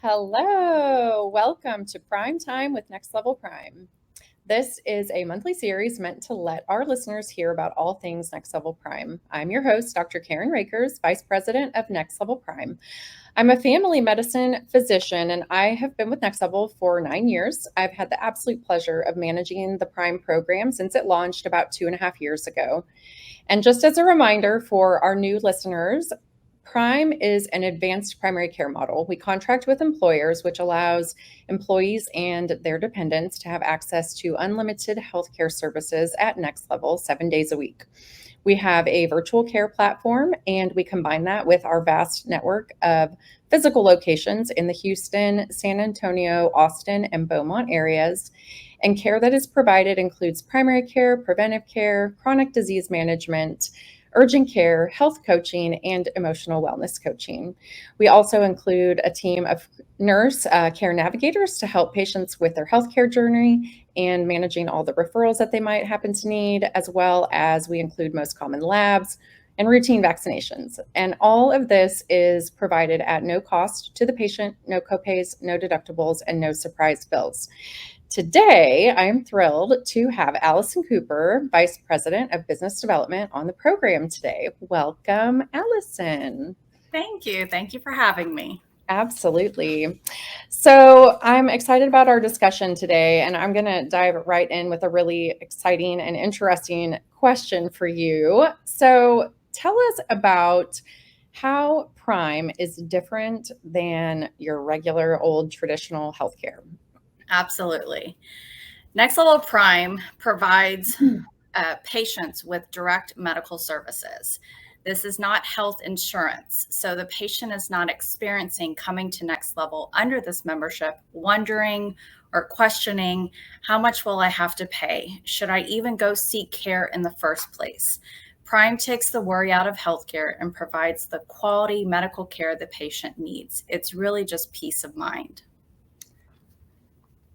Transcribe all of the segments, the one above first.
Hello, welcome to Prime Time with Next Level Prime. This is a monthly series meant to let our listeners hear about all things Next Level Prime. I'm your host, Dr. Karen Rakers, Vice President of Next Level Prime. I'm a family medicine physician and I have been with Next Level for 9 years. I've had the absolute pleasure of managing the Prime program since it launched about 2.5 years ago. And just as a reminder for our new listeners, Prime is an advanced primary care model. We contract with employers, which allows employees and their dependents to have access to unlimited healthcare services at Next Level 7 days a week. We have a virtual care platform, and we combine that with our vast network of physical locations in the Houston, San Antonio, Austin, and Beaumont areas. And care that is provided includes primary care, preventive care, chronic disease management, urgent care, health coaching, and emotional wellness coaching. We also include a team of nurse care navigators to help patients with their healthcare journey and managing all the referrals that they might happen to need, as well as we include most common labs and routine vaccinations. And all of this is provided at no cost to the patient, no copays, no deductibles, and no surprise bills. Today, I am thrilled to have Allyson Cooper, Vice President of Business Development, on the program today. Welcome, Allyson. Thank you. Thank you for having me. Absolutely. So I'm excited about our discussion today, and I'm going to dive right in with a really exciting and interesting question for you. So tell us about how Prime is different than your regular old traditional healthcare. Absolutely. Next Level Prime provides patients with direct medical services. This is not health insurance. So the patient is not experiencing coming to Next Level under this membership, wondering or questioning, how much will I have to pay? Should I even go seek care in the first place? Prime takes the worry out of healthcare and provides the quality medical care the patient needs. It's really just peace of mind.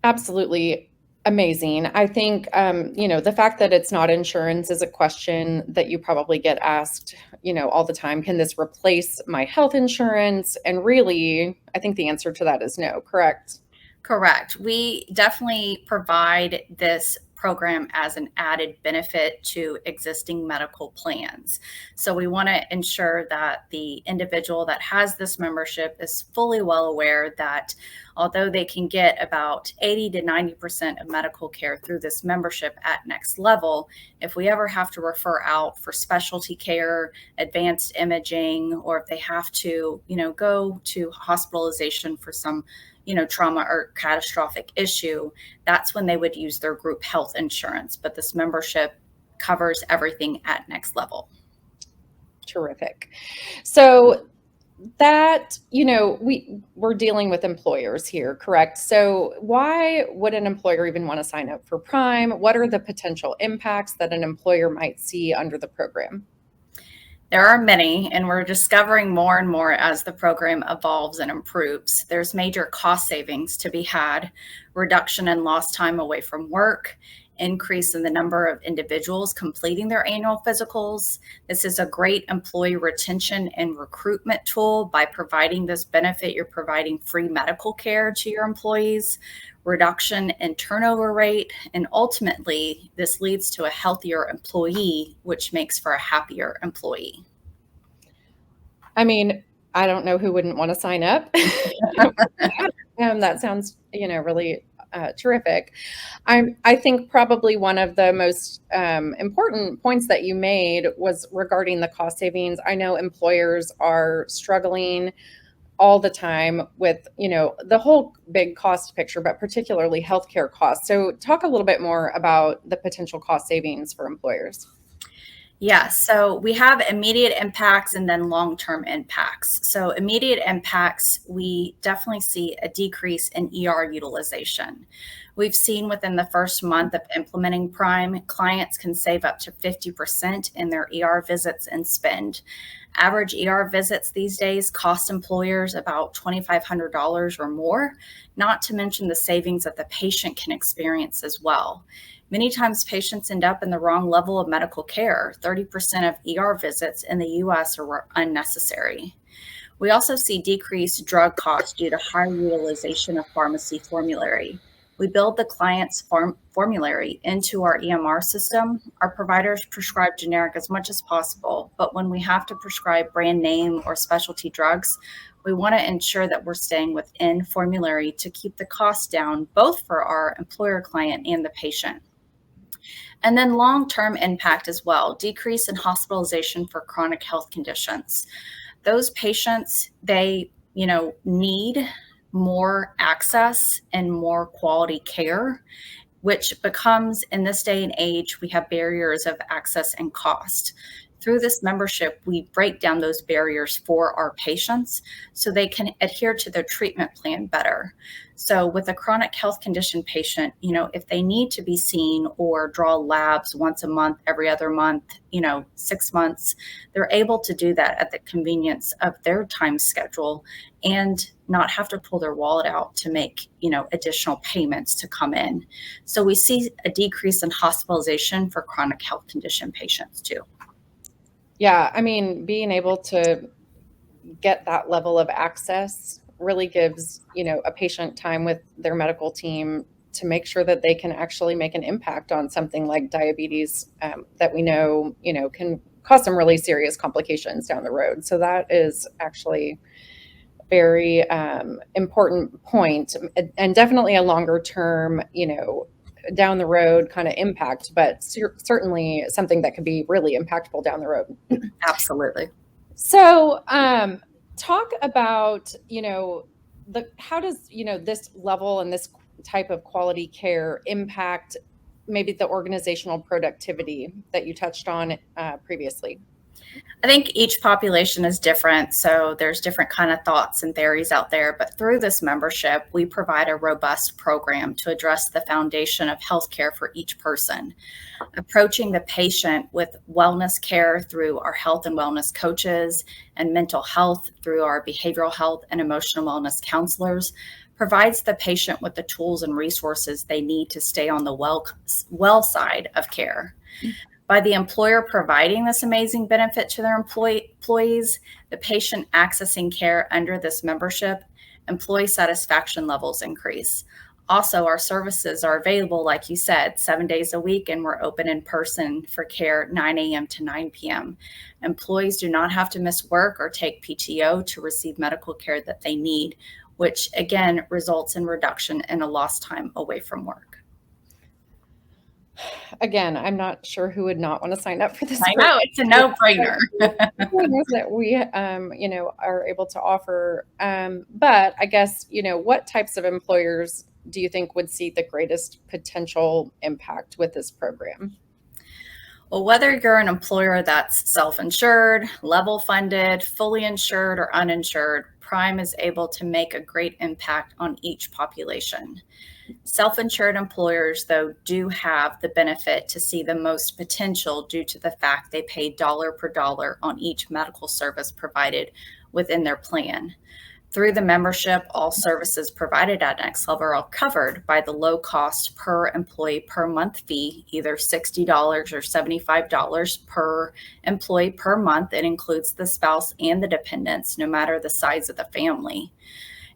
Absolutely amazing. I think, the fact that it's not insurance is a question that you probably get asked, all the time. Can this replace my health insurance? And really, I think the answer to that is no, correct? Correct. We definitely provide this program as an added benefit to existing medical plans. So we want to ensure that the individual that has this membership is fully well aware that although they can get about 80 to 90% of medical care through this membership at Next Level, if we ever have to refer out for specialty care, advanced imaging, or if they have to, go to hospitalization for some trauma or catastrophic issue, that's when they would use their group health insurance. But this membership covers everything at Next Level. Terrific. So that, we're dealing with employers here, correct? So why would an employer even want to sign up for Prime? What are the potential impacts that an employer might see under the program? There are many, and we're discovering more and more as the program evolves and improves. There's major cost savings to be had, reduction in lost time away from work, increase in the number of individuals completing their annual physicals. This is a great employee retention and recruitment tool. By providing this benefit, you're providing free medical care to your employees, reduction in turnover rate, and ultimately, this leads to a healthier employee, which makes for a happier employee. I mean, I don't know who wouldn't want to sign up. That sounds, really terrific. I think probably one of the most important points that you made was regarding the cost savings. I know employers are struggling all the time with, the whole big cost picture, but particularly healthcare costs. So talk a little bit more about the potential cost savings for employers. Yeah, so we have immediate impacts and then long-term impacts. So immediate impacts, we definitely see a decrease in ER utilization. We've seen within the first month of implementing Prime, clients can save up to 50% in their ER visits and spend. Average ER visits these days cost employers about $2,500 or more, not to mention the savings that the patient can experience as well. Many times patients end up in the wrong level of medical care. 30% of ER visits in the US are unnecessary. We also see decreased drug costs due to higher utilization of pharmacy formulary. We build the client's formulary into our EMR system. Our providers prescribe generic as much as possible, but when we have to prescribe brand name or specialty drugs, we want to ensure that we're staying within formulary to keep the costs down, both for our employer client and the patient. And then long-term impact as well, decrease in hospitalization for chronic health conditions. Those patients, they, need more access and more quality care, which becomes, in this day and age, we have barriers of access and cost. Through this membership, we break down those barriers for our patients so they can adhere to their treatment plan better. So with a chronic health condition patient, if they need to be seen or draw labs once a month, every other month, 6 months, they're able to do that at the convenience of their time schedule and not have to pull their wallet out to make, additional payments to come in. So we see a decrease in hospitalization for chronic health condition patients too. Yeah, I mean, being able to get that level of access really gives, a patient time with their medical team to make sure that they can actually make an impact on something like diabetes that we know, can cause some really serious complications down the road. So that is actually a very important point, and definitely a longer term, down the road kind of impact, but certainly something that could be really impactful down the road. Absolutely. So, talk about, how does, this level and this type of quality care impact maybe the organizational productivity that you touched on previously? I think each population is different, so there's different kind of thoughts and theories out there. But through this membership, we provide a robust program to address the foundation of healthcare for each person, approaching the patient with wellness care through our health and wellness coaches and mental health through our behavioral health and emotional wellness counselors, provides the patient with the tools and resources they need to stay on the well side of care. By the employer providing this amazing benefit to their employees, the patient accessing care under this membership, employee satisfaction levels increase. Also, our services are available, like you said, 7 days a week, and we're open in person for care 9 a.m. to 9 p.m. Employees do not have to miss work or take PTO to receive medical care that they need, which again results in reduction in a lost time away from work. Again, I'm not sure who would not want to sign up for this. I know, it's a no-brainer. Things that we, are able to offer. But I guess, what types of employers do you think would see the greatest potential impact with this program? Well, whether you're an employer that's self-insured, level funded, fully insured, or uninsured, Prime is able to make a great impact on each population. Self-insured employers, though, do have the benefit to see the most potential due to the fact they pay dollar per dollar on each medical service provided within their plan. Through the membership, all services provided at Next Level are covered by the low cost per employee per month fee, either $60 or $75 per employee per month. It includes the spouse and the dependents, no matter the size of the family.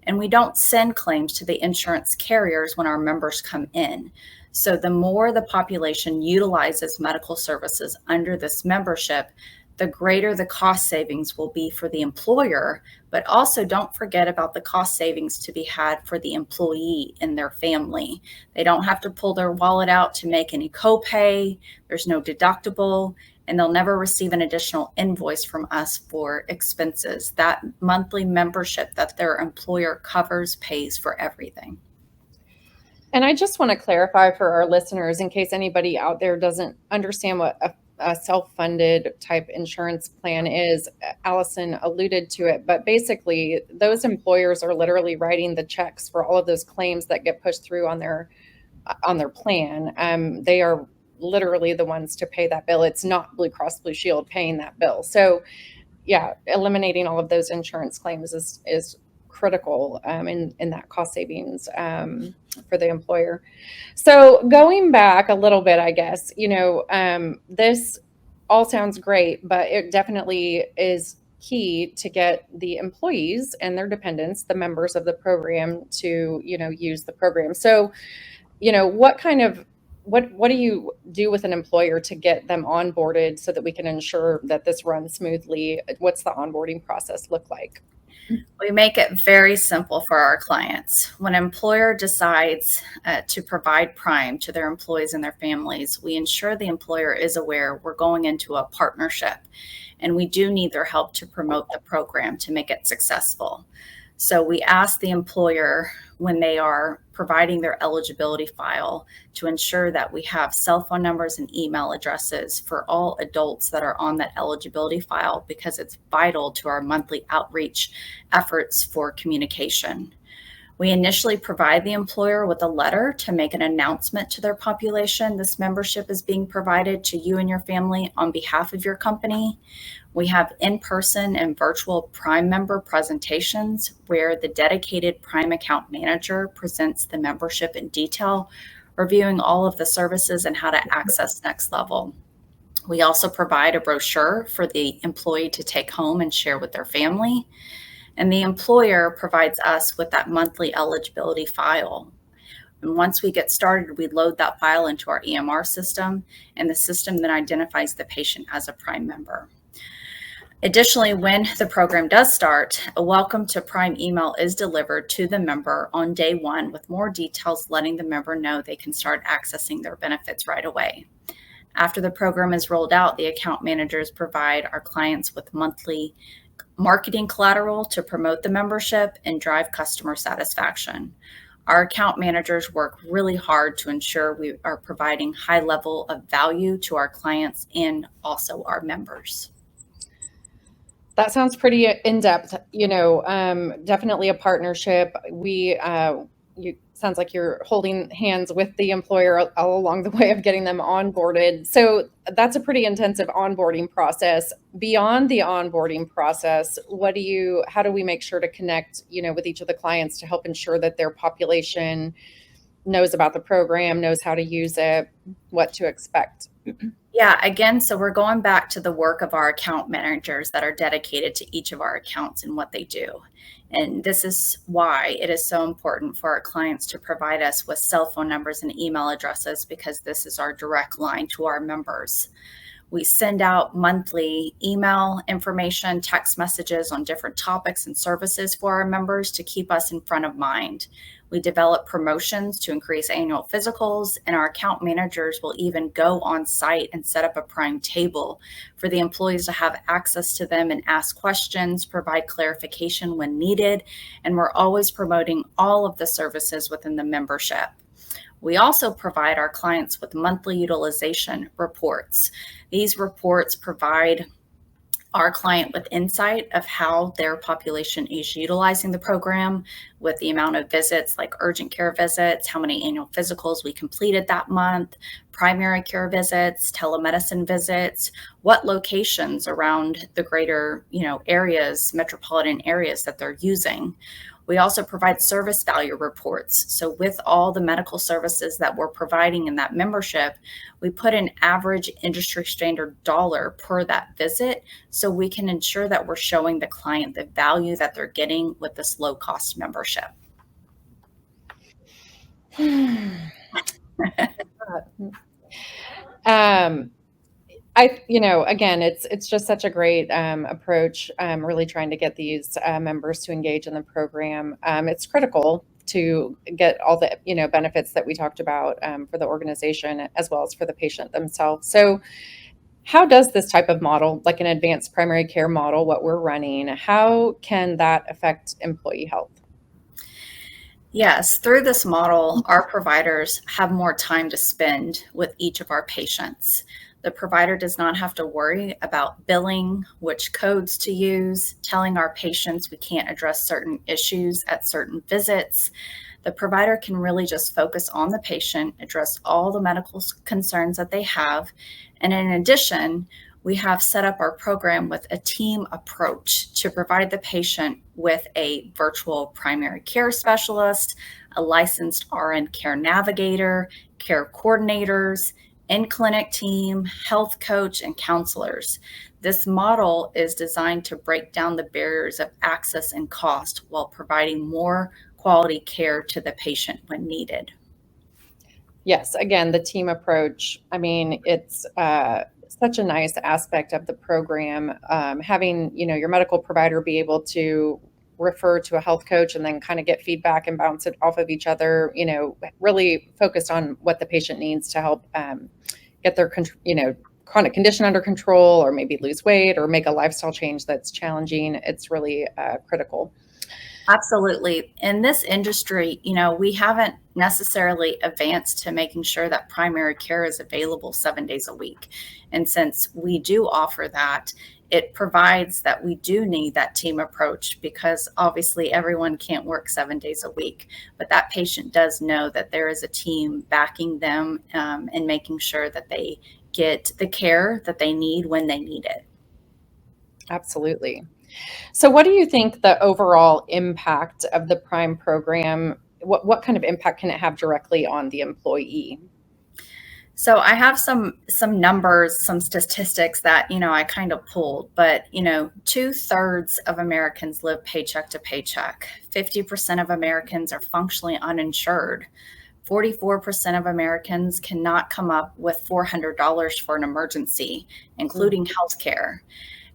And we don't send claims to the insurance carriers when our members come in. So the more the population utilizes medical services under this membership, the greater the cost savings will be for the employer, but also don't forget about the cost savings to be had for the employee and their family. They don't have to pull their wallet out to make any copay. There's no deductible, and they'll never receive an additional invoice from us for expenses. That monthly membership that their employer covers pays for everything. And I just want to clarify for our listeners, in case anybody out there doesn't understand what a self-funded type insurance plan is. Allyson alluded to it, but basically those employers are literally writing the checks for all of those claims that get pushed through on their plan. They are literally the ones to pay that bill. It's not Blue Cross Blue Shield paying that bill. So yeah, eliminating all of those insurance claims is critical in that cost savings for the employer. So going back a little bit, I guess, this all sounds great, but it definitely is key to get the employees and their dependents, the members of the program, to, use the program. So, what do you do with an employer to get them onboarded so that we can ensure that this runs smoothly? What's the onboarding process look like? We make it very simple for our clients. When an employer decides to provide Prime to their employees and their families, we ensure the employer is aware we're going into a partnership, and we do need their help to promote the program to make it successful. So we ask the employer, when they are providing their eligibility file, to ensure that we have cell phone numbers and email addresses for all adults that are on that eligibility file, because it's vital to our monthly outreach efforts for communication. We initially provide the employer with a letter to make an announcement to their population. This membership is being provided to you and your family on behalf of your company. We have in-person and virtual Prime member presentations where the dedicated Prime account manager presents the membership in detail, reviewing all of the services and how to access Next Level. We also provide a brochure for the employee to take home and share with their family. And the employer provides us with that monthly eligibility file. And once we get started, we load that file into our EMR system, and the system then identifies the patient as a Prime member. Additionally, when the program does start, a welcome to Prime email is delivered to the member on day one with more details, letting the member know they can start accessing their benefits right away. After the program is rolled out, the account managers provide our clients with monthly marketing collateral to promote the membership and drive customer satisfaction. Our account managers work really hard to ensure we are providing high level of value to our clients and also our members. That sounds pretty in-depth, definitely a partnership. Sounds like you're holding hands with the employer all along the way of getting them onboarded. So that's a pretty intensive onboarding process. Beyond the onboarding process, how do we make sure to connect, with each of the clients to help ensure that their population knows about the program, knows how to use it, what to expect? Yeah, again, so we're going back to the work of our account managers that are dedicated to each of our accounts and what they do. And this is why it is so important for our clients to provide us with cell phone numbers and email addresses, because this is our direct line to our members. We send out monthly email information, text messages on different topics and services for our members to keep us in front of mind. We develop promotions to increase annual physicals, and our account managers will even go on site and set up a Prime table for the employees to have access to them and ask questions, provide clarification when needed, and we're always promoting all of the services within the membership. We also provide our clients with monthly utilization reports. These reports provide our client with insight of how their population is utilizing the program, with the amount of visits, like urgent care visits, how many annual physicals we completed that month, primary care visits, telemedicine visits, what locations around the greater, areas, metropolitan areas that they're using. We also provide service value reports. So with all the medical services that we're providing in that membership, we put an average industry standard dollar per that visit, so we can ensure that we're showing the client the value that they're getting with this low cost membership. Again, it's just such a great approach. Really trying to get these members to engage in the program. It's critical to get all the benefits that we talked about for the organization as well as for the patient themselves. So, how does this type of model, like an advanced primary care model, what we're running, how can that affect employee health? Yes, through this model, our providers have more time to spend with each of our patients. The provider does not have to worry about billing, which codes to use, telling our patients we can't address certain issues at certain visits. The provider can really just focus on the patient, address all the medical concerns that they have. And in addition, we have set up our program with a team approach to provide the patient with a virtual primary care specialist, a licensed RN care navigator, care coordinators, in-clinic team, health coach, and counselors. This model is designed to break down the barriers of access and cost while providing more quality care to the patient when needed. Yes, again, the team approach. I mean, it's such a nice aspect of the program. Having, your medical provider be able to refer to a health coach and then kind of get feedback and bounce it off of each other, really focused on what the patient needs to help get their, chronic condition under control, or maybe lose weight or make a lifestyle change that's challenging. It's really critical. Absolutely. In this industry, we haven't necessarily advanced to making sure that primary care is available 7 days a week. And since we do offer that, it provides that we do need that team approach, because obviously everyone can't work 7 days a week, but that patient does know that there is a team backing them and making sure that they get the care that they need when they need it. Absolutely. So what do you think the overall impact of the Prime program, what kind of impact can it have directly on the employee? So I have some numbers, some statistics that, I kind of pulled, but, 2/3 of Americans live paycheck to paycheck. 50% of Americans are functionally uninsured. 44% of Americans cannot come up with $400 for an emergency, including health care.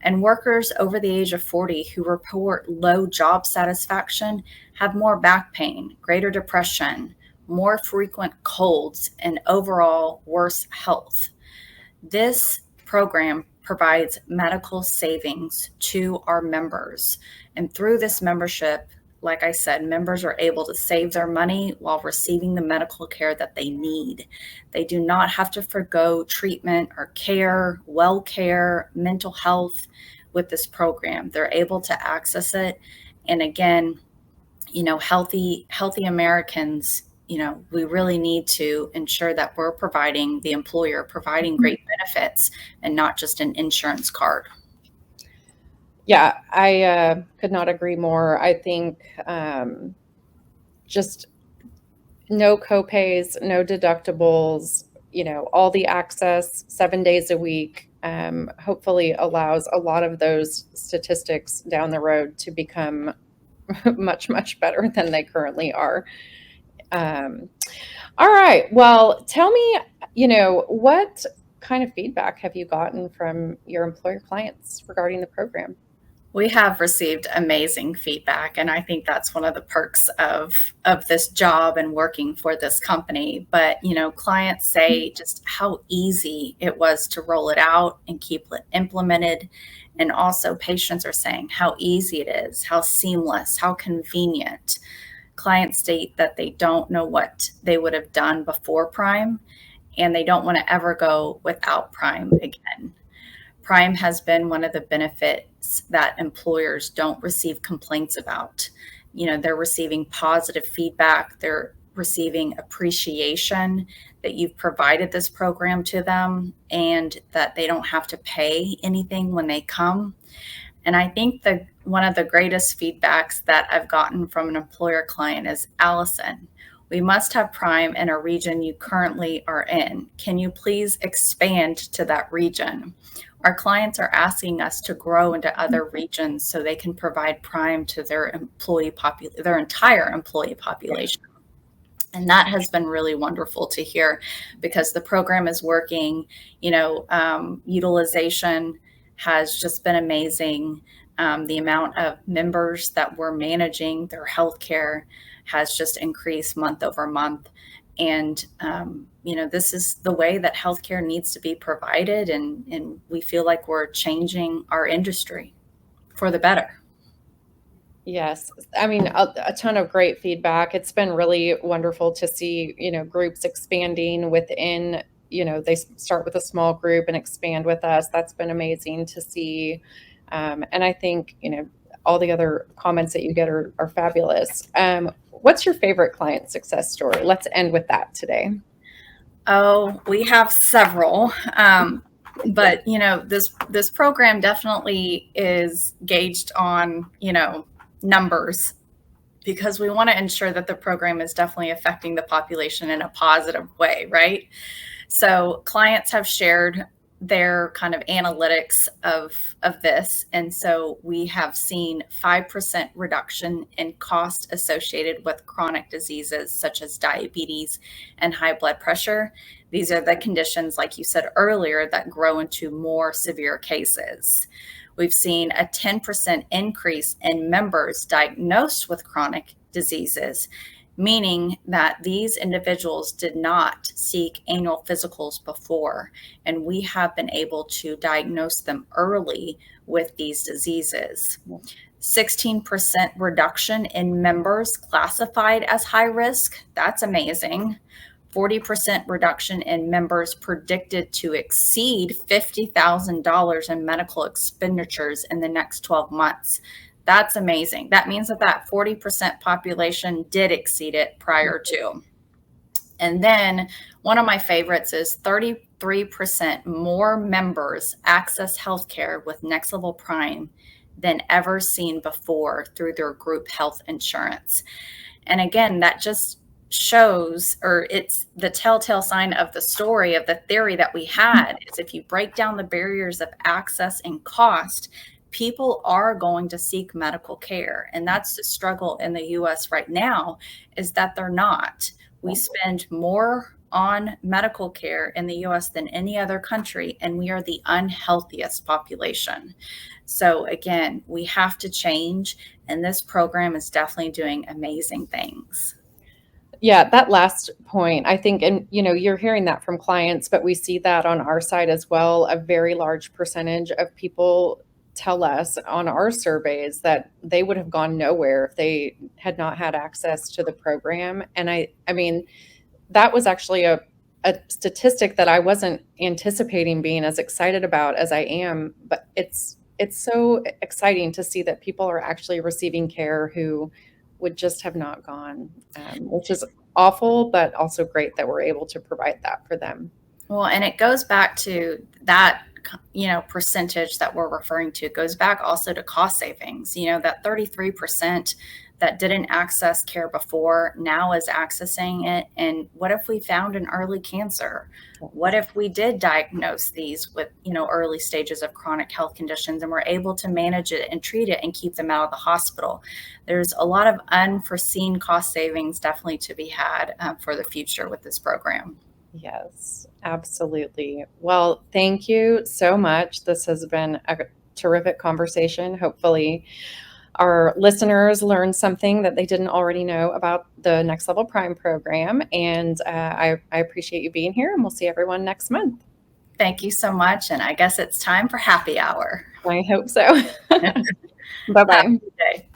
And workers over the age of 40 who report low job satisfaction have more back pain, greater depression, more frequent colds, and overall worse health. This program provides medical savings to our members. And through this membership, like I said, members are able to save their money while receiving the medical care that they need. They do not have to forgo treatment or care, well care, mental health with this program. They're able to access it. And again, healthy Americans, we really need to ensure that we're providing, the employer providing great benefits and not just an insurance card. Yeah, I could not agree more. I think just no copays, no deductibles, all the access 7 days a week, hopefully allows a lot of those statistics down the road to become much, much better than they currently are. All right. Well, tell me, what kind of feedback have you gotten from your employer clients regarding the program? We have received amazing feedback, and I think that's one of the perks of this job and working for this company. But, clients say just how easy it was to roll it out and keep it implemented. And also patients are saying how easy it is, how seamless, how convenient. Clients state that they don't know what they would have done before Prime, and they don't want to ever go without Prime again. Prime has been one of the benefits that employers don't receive complaints about. They're receiving positive feedback. They're receiving appreciation that you've provided this program to them and that they don't have to pay anything when they come. And I think that one of the greatest feedbacks that I've gotten from an employer client is, Allyson, we must have Prime in a region you currently are in. Can you please expand to that region? Our clients are asking us to grow into other regions so they can provide Prime to their entire employee population. And that has been really wonderful to hear, because the program is working. Utilization has just been amazing. The amount of members that we're managing their healthcare has just increased month over month. And, this is the way that healthcare needs to be provided. And we feel like we're changing our industry for the better. Yes. I mean, a ton of great feedback. It's been really wonderful to see, groups expanding within, they start with a small group and expand with us. That's been amazing to see. And I think, all the other comments that you get are fabulous. What's your favorite client success story? Let's end with that today. Oh, we have several. But, this program definitely is gauged on, numbers, because we want to ensure that the program is definitely affecting the population in a positive way, right? So clients have shared their kind of analytics of this. And so we have seen 5% reduction in cost associated with chronic diseases such as diabetes and high blood pressure. These are the conditions, like you said earlier, that grow into more severe cases. We've seen a 10% increase in members diagnosed with chronic diseases, meaning that these individuals did not seek annual physicals before, and we have been able to diagnose them early with these diseases. 16% reduction in members classified as high risk. That's amazing. 40% reduction in members predicted to exceed $50,000 in medical expenditures in the next 12 months. That's amazing. That means that 40% population did exceed it prior to. And then one of my favorites is 33% more members access healthcare with Next Level Prime than ever seen before through their group health insurance. And again, that just shows, or it's the telltale sign of the story of the theory that we had, is if you break down the barriers of access and cost, people are going to seek medical care. And that's the struggle in the US right now, is that they're not. We spend more on medical care in the US than any other country, and we are the unhealthiest population. So again, we have to change, and this program is definitely doing amazing things. Yeah, that last point, I think, and you're hearing that from clients, but we see that on our side as well. A very large percentage of people tell us on our surveys that they would have gone nowhere if they had not had access to the program. And I mean, that was actually a statistic that I wasn't anticipating being as excited about as I am, but it's so exciting to see that people are actually receiving care who would just have not gone, which is awful, but also great that we're able to provide that for them. Well, and it goes back to that, percentage that we're referring to. It goes back also to cost savings. That 33% that didn't access care before now is accessing it. And what if we found an early cancer? What if we did diagnose these with, early stages of chronic health conditions, and we're able to manage it and treat it and keep them out of the hospital? There's a lot of unforeseen cost savings definitely to be had for the future with this program. Yes, absolutely. Well, thank you so much. This has been a terrific conversation. Hopefully, our listeners learned something that they didn't already know about the Next Level Prime program. And I appreciate you being here, and we'll see everyone next month. Thank you so much. And I guess it's time for happy hour. I hope so. Bye-bye. Have a good day.